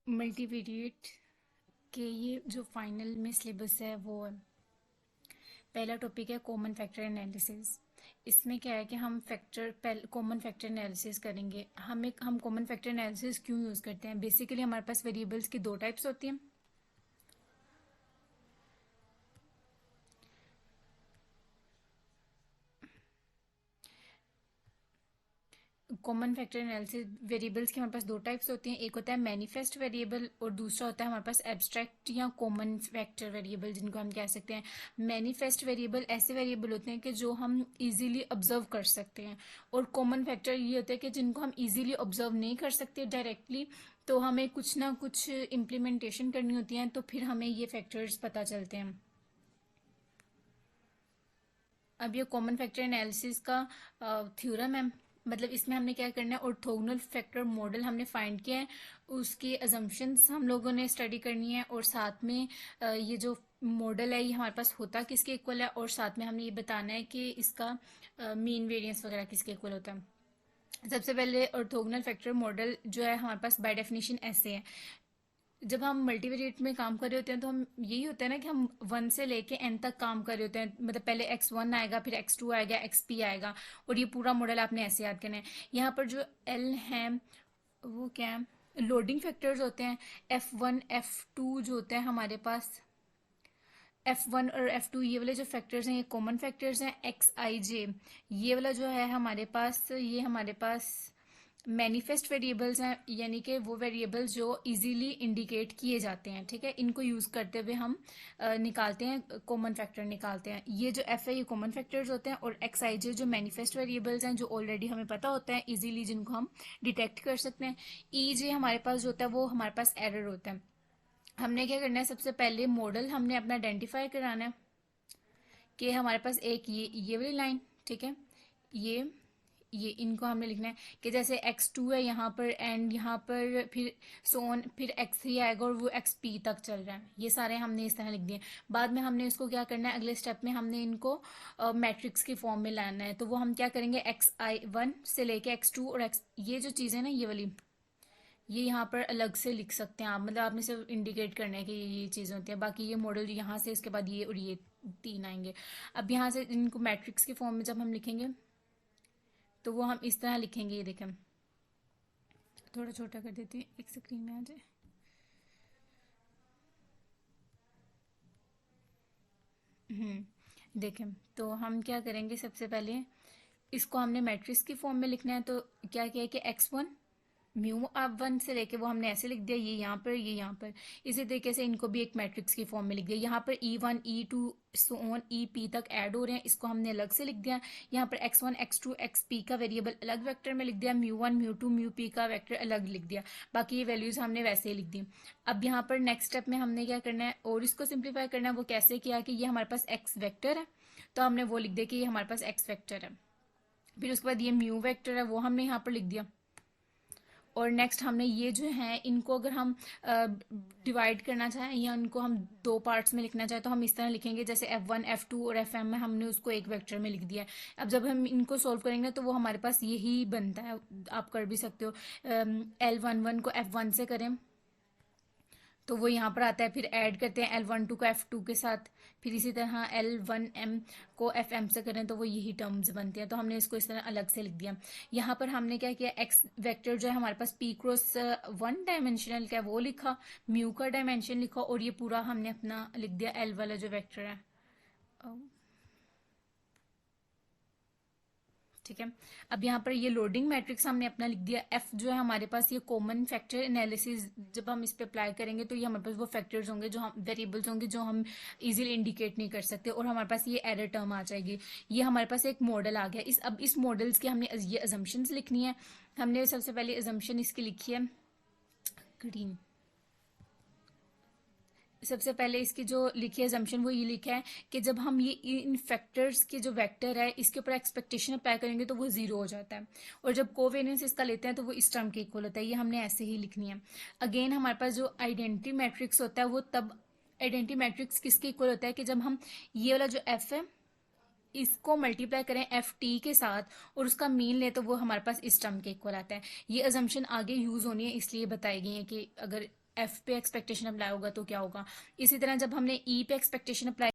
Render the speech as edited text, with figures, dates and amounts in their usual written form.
Multivariate के ये जो फाइनल में सिलेबस है वो है। पहला टॉपिक है कॉमन फैक्टर एनालिसिस। इसमें क्या है कि हम कॉमन फैक्टर एनालिसिस करेंगे। हम कॉमन फैक्टर एनालिसिस क्यों यूज़ करते हैं? बेसिकली हमारे पास वेरिएबल्स की दो टाइप्स होती हैं। कॉमन फैक्टर एनालिसिस वेरिएबल्स की हमारे पास दो टाइप्स होती हैं। एक होता है मैनिफेस्ट वेरिएबल और दूसरा होता है हमारे पास एब्स्ट्रैक्ट या कॉमन फैक्टर वेरिएबल, जिनको हम कह सकते हैं। मैनिफेस्ट वेरिएबल ऐसे वेरिएबल होते हैं कि जो हम इजीली ऑब्जर्व कर सकते हैं, और कॉमन फैक्टर ये होता है कि जिनको हम इजीली ऑब्जर्व नहीं कर सकते डायरेक्टली, तो हमें कुछ ना कुछ इम्प्लीमेंटेशन करनी होती है, तो फिर हमें ये फैक्टर्स पता चलते हैं। अब ये कॉमन फैक्टर एनालिसिस का थ्योरम है। मतलब इसमें हमने क्या करना है, ऑर्थोगोनल फैक्टर मॉडल हमने फाइंड किया है, उसके अजम्पशंस हम लोगों ने स्टडी करनी है, और साथ में ये जो मॉडल है ये हमारे पास होता किसके इक्वल है, और साथ में हमने ये बताना है कि इसका मीन वेरिएंस वगैरह किसके इक्वल होता है। सबसे पहले ऑर्थोगोनल फैक्टर मॉडल जो है हमारे पास बाय डेफिनेशन ऐसे है। जब हम मल्टीवेरिएट में काम कर रहे होते हैं तो हम यही होता है ना कि हम वन से लेके एन तक काम कर रहे होते हैं। मतलब पहले x1 आएगा, फिर x2 आएगा, xp आएगा, और ये पूरा मॉडल आपने ऐसे याद करना है। यहाँ पर जो एल है वो क्या है, लोडिंग फैक्टर्स होते हैं। F1 F2 जो होते हैं हमारे पास, F1 और F2 ये वाले जो फैक्टर्स हैं ये कॉमन फैक्टर्स हैं। XIJ ये वाला जो है हमारे पास, ये हमारे पास मैनिफेस्ट वेरिएबल्स हैं, यानी कि वो वेरिएबल्स जो इजीली इंडिकेट किए जाते हैं। ठीक है, इनको यूज करते हुए हम निकालते हैं, कॉमन फैक्टर निकालते हैं। ये जो एफ है ये कॉमन फैक्टर्स होते हैं, और एक्स आई जे जो मैनिफेस्ट वेरिएबल्स हैं जो ऑलरेडी हमें पता होता है इजीली, जिनको हम डिटेक्ट कर सकते हैं। ई जे हमारे पास जो होता है वो हमारे पास एरर होता है। हमने क्या करना है, सबसे पहले मॉडल हमने अपना आइडेंटिफाई कराना है कि हमारे पास एक ये वाली लाइन, ठीक है, ये इनको हमने लिखना है कि जैसे x2 है यहाँ पर, एंड यहाँ पर फिर सोन, फिर x3 आएगा और वो xp तक चल रहा है। ये सारे हमने इस तरह लिख दिए। बाद में हमने इसको क्या करना है, अगले स्टेप में हमने इनको मैट्रिक्स की फॉर्म में लाना है। तो वो हम क्या करेंगे, xi1 से लेके x2 और x, ये जो चीज़ें ना ये वाली, ये यहाँ पर अलग से लिख सकते हैं आप। मतलब आपने सिर्फ इंडिकेट करना है कि ये चीज़ें होती हैं। बाकी ये मॉडल यहाँ से, इसके बाद ये और ये तीन आएंगे। अब यहाँ से इनको मैट्रिक्स के फॉर्म में जब हम लिखेंगे तो वो हम इस तरह लिखेंगे। ये देखें, थोड़ा छोटा कर देती हूँ, एक स्क्रीन में आ जाए। देखें, तो हम क्या करेंगे, सबसे पहले इसको हमने मैट्रिक्स की फॉर्म में लिखना है। तो क्या किया है कि x1 म्यू आप वन से लेके वो हमने ऐसे लिख दिया, ये यहाँ पर, ये यहाँ पर। इसी तरीके से इनको भी एक मैट्रिक्स की फॉर्म में लिख दिया। यहाँ पर E1 E2 so on EP तक ऐड हो रहे हैं, इसको हमने अलग से लिख दिया। यहाँ पर x1 x2 xp का वेरिएबल अलग वेक्टर में लिख दिया, म्यू1 म्यू2 म्यू p का वेक्टर अलग लिख दिया। बाकी ये वैल्यूज हमने वैसे ही लिख दी। अब यहाँ पर नेक्स्ट स्टेप में हमने क्या करना है और इसको सिंप्लीफाई करना है। वो कैसे किया कि ये हमारे पास x वेक्टर है, तो हमने वो लिख दिया कि ये हमारे पास x वेक्टर है। फिर उसके बाद ये म्यू वेक्टर है, वो हमने यहाँ पर लिख दिया। और नेक्स्ट हमने ये जो है इनको अगर हम डिवाइड करना चाहें या इनको हम दो पार्ट्स में लिखना चाहें तो हम इस तरह लिखेंगे, जैसे F1 F2 और Fm में हमने उसको एक वेक्टर में लिख दिया है। अब जब हम इनको सॉल्व करेंगे तो वो हमारे पास यही बनता है। आप कर भी सकते हो, L11 को F1 से करें तो वो यहाँ पर आता है, फिर ऐड करते हैं L12 को F2 के साथ, फिर इसी तरह L1m को FM से करें तो वो यही टर्म्स बनती हैं। तो हमने इसको इस तरह अलग से लिख दिया। यहाँ पर हमने क्या किया, एक्स वेक्टर जो है हमारे पास P क्रॉस वन डायमेंशनल का है वो लिखा, म्यू का डायमेंशन लिखा, और ये पूरा हमने अपना लिख दिया L वाला जो वेक्टर है। ठीक है, अब यहाँ पर ये लोडिंग मैट्रिक्स हमने अपना लिख दिया। एफ जो है हमारे पास ये कॉमन फैक्टर एनालिसिस, जब हम इस पे अप्लाई करेंगे तो ये हमारे पास वो फैक्टर्स होंगे जो हम वेरिएबल्स होंगे जो हम इजीली इंडिकेट नहीं कर सकते, और हमारे पास ये एरर टर्म आ जाएगी। ये हमारे पास एक मॉडल आ गया। अब इस मॉडल्स की हमने ये अजम्पशंस लिखनी है। हमने सबसे पहले अजम्पशन इसकी लिखी है ग्रीन। सबसे पहले इसकी जो लिखी है एजम्पशन वो ये लिखा है कि जब हम ये इन फैक्टर्स के जो वेक्टर है इसके ऊपर एक्सपेक्टेशन अप्लाई करेंगे तो वो जीरो हो जाता है, और जब कोवेरियंस इसका लेते हैं तो वो इस टर्म के इक्वल होता है। ये हमने ऐसे ही लिखनी है। अगेन हमारे पास जो आइडेंटिटी मैट्रिक्स होता है वो तब, आइडेंटिटी मैट्रिक्स किसके इक्वल होता है कि जब हम ये वाला जो एफ है इसको मल्टीप्लाई करें एफ टी के साथ और उसका मीन ले, तो वो हमारे पास इस टर्म के इक्वल आता है। ये अजम्पशन आगे यूज होनी है, इसलिए बताई गई है कि अगर एफ पे एक्सपेक्टेशन अप्लाई होगा तो क्या होगा। इसी तरह जब हमने ई पे एक्सपेक्टेशन अप्लाई